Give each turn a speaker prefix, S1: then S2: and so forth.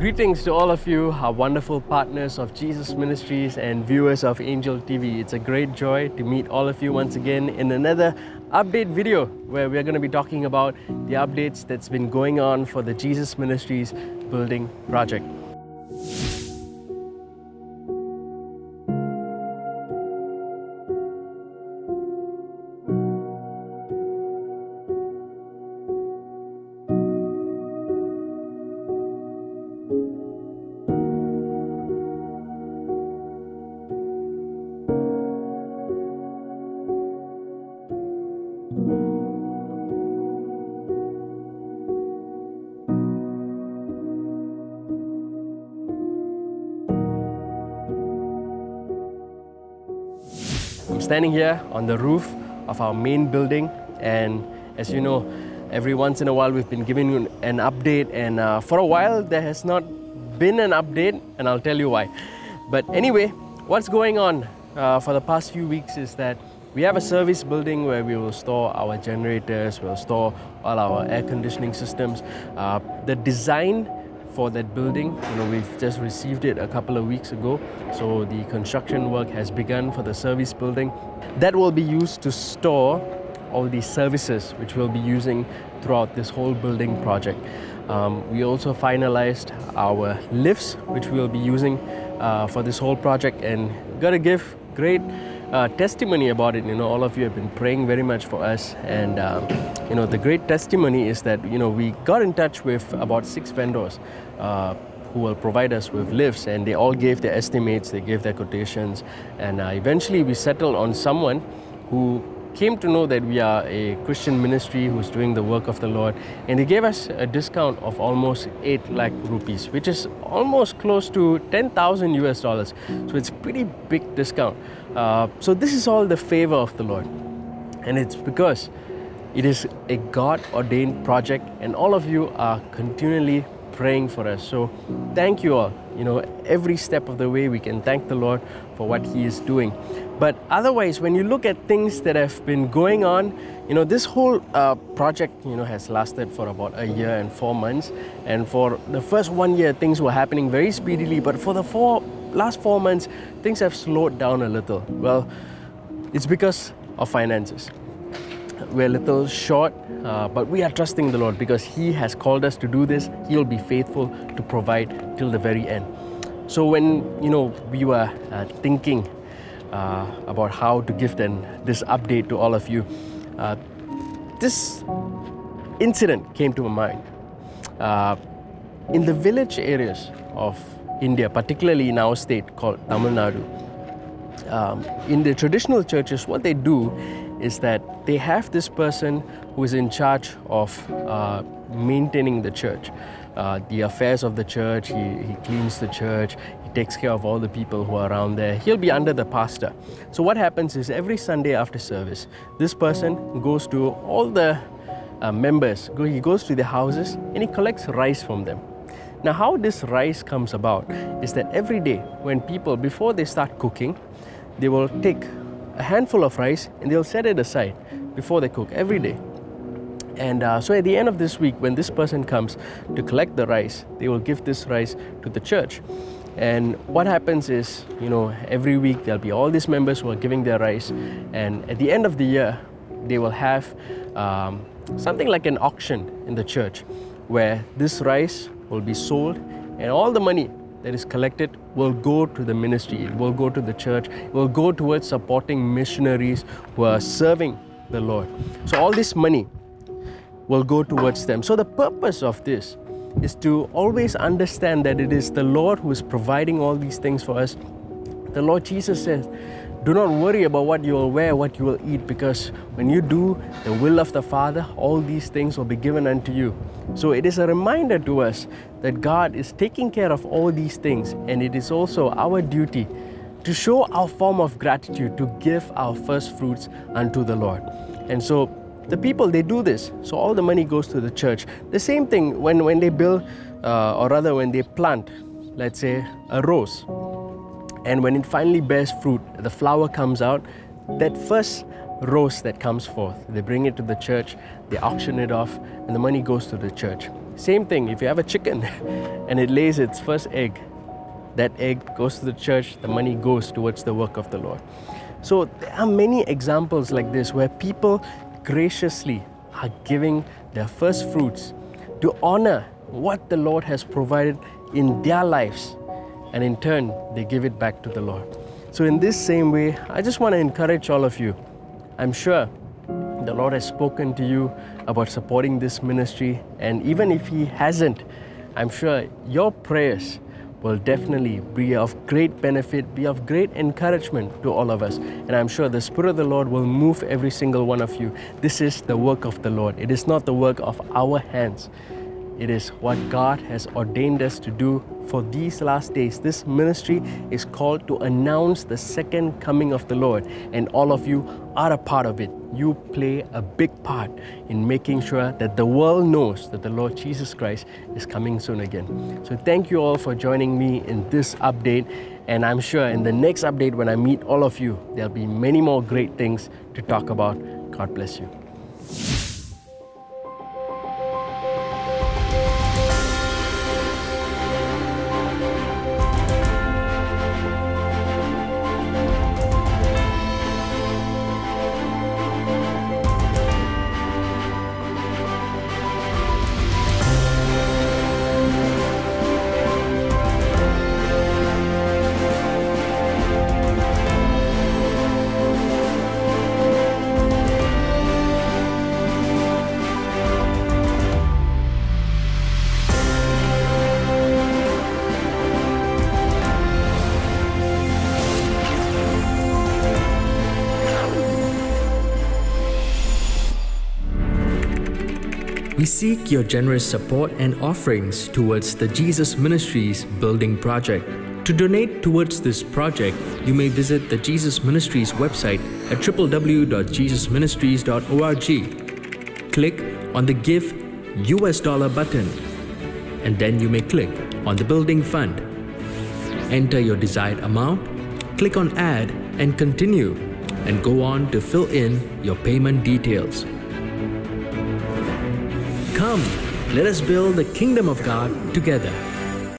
S1: Greetings to all of you, our wonderful partners of Jesus Ministries and viewers of Angel TV. It's a great joy to meet all of you once again in another update video where we're going to be talking about the updates that's been going on for the Jesus Ministries building project. I'm standing here on the roof of our main building, and as you know, every once in a while we've been giving you an update, and for a while there has not been an update, and I'll tell you why. But anyway, what's going on for the past few weeks is that we have a service building where we will store our generators, we'll store all our air conditioning systems. The design for that building, we've just received it a couple of weeks ago, so the construction work has begun for the service building. That will be used to store all these services which we'll be using throughout this whole building project. We also finalized our lifts which we'll be using for this whole project, and gotta give great testimony about it. All of you have been praying very much for us, and the great testimony is that we got in touch with about 6 vendors who will provide us with lifts, and they all gave their estimates, they gave their quotations, and eventually we settled on someone who came to know that we are a Christian ministry who's doing the work of the Lord, and they gave us a discount of almost 8 lakh rupees, which is almost close to 10,000 US dollars. So it's a pretty big discount. So this is all the favor of the Lord, and it's because it is a God-ordained project, and all of you are continually praying for us. So thank you all. Every step of the way we can thank the Lord for what He is doing. But otherwise, when you look at things that have been going on, this whole project has lasted for about 1 year and 4 months, and for the first 1 year things were happening very speedily, but for the last 4 months things have slowed down a little. Well, it's because of finances. We're a little short, but we are trusting the Lord because He has called us to do this. He'll be faithful to provide till the very end. So when we were thinking about how to give this update to all of you, this incident came to my mind. In the village areas of India, particularly in our state called Tamil Nadu, in the traditional churches, what they do is that they have this person who is in charge of maintaining the church, the affairs of the church. He cleans the church, he takes care of all the people who are around there. He'll be under the pastor. So what happens is every Sunday after service, this person goes to all the members, he goes to their houses and he collects rice from them. Now how this rice comes about is that every day when people, before they start cooking, they will take a handful of rice and they'll set it aside before they cook every day. And so at the end of this week, when this person comes to collect the rice, they will give this rice to the church. And what happens is, every week there'll be all these members who are giving their rice, and at the end of the year they will have something like an auction in the church where this rice will be sold, and all the money that is collected will go to the ministry, it will go to the church, it will go towards supporting missionaries who are serving the Lord. So all this money will go towards them. So the purpose of this is to always understand that it is the Lord who is providing all these things for us. The Lord Jesus says, do not worry about what you will wear, what you will eat, because when you do the will of the Father, all these things will be given unto you. So it is a reminder to us that God is taking care of all these things, and it is also our duty to show our form of gratitude, to give our first fruits unto the Lord. And so the people, they do this, so all the money goes to the church. The same thing when they build, or rather when they plant, let's say a rose, and when it finally bears fruit, the flower comes out, that first roast that comes forth. They bring it to the church, they auction it off, and the money goes to the church. Same thing, if you have a chicken and it lays its first egg, that egg goes to the church, the money goes towards the work of the Lord. So there are many examples like this where people graciously are giving their first fruits to honor what the Lord has provided in their lives, and in turn they give it back to the Lord. So in this same way, I just want to encourage all of you. I'm sure the Lord has spoken to you about supporting this ministry, and even if He hasn't, I'm sure your prayers will definitely be of great benefit, be of great encouragement to all of us. And I'm sure the Spirit of the Lord will move every single one of you. This is the work of the Lord. It is not the work of our hands. It is what God has ordained us to do for these last days. This ministry is called to announce the second coming of the Lord, and all of you are a part of it. You play a big part in making sure that the world knows that the Lord Jesus Christ is coming soon again. So thank you all for joining me in this update, and I'm sure in the next update when I meet all of you, there'll be many more great things to talk about. God bless you.
S2: We seek your generous support and offerings towards the Jesus Ministries building project. To donate towards this project, you may visit the Jesus Ministries website at www.jesusministries.org. Click on the Give $$ button, and then you may click on the Building Fund. Enter your desired amount, click on Add and Continue, and go on to fill in your payment details. Come, let us build the kingdom of God together.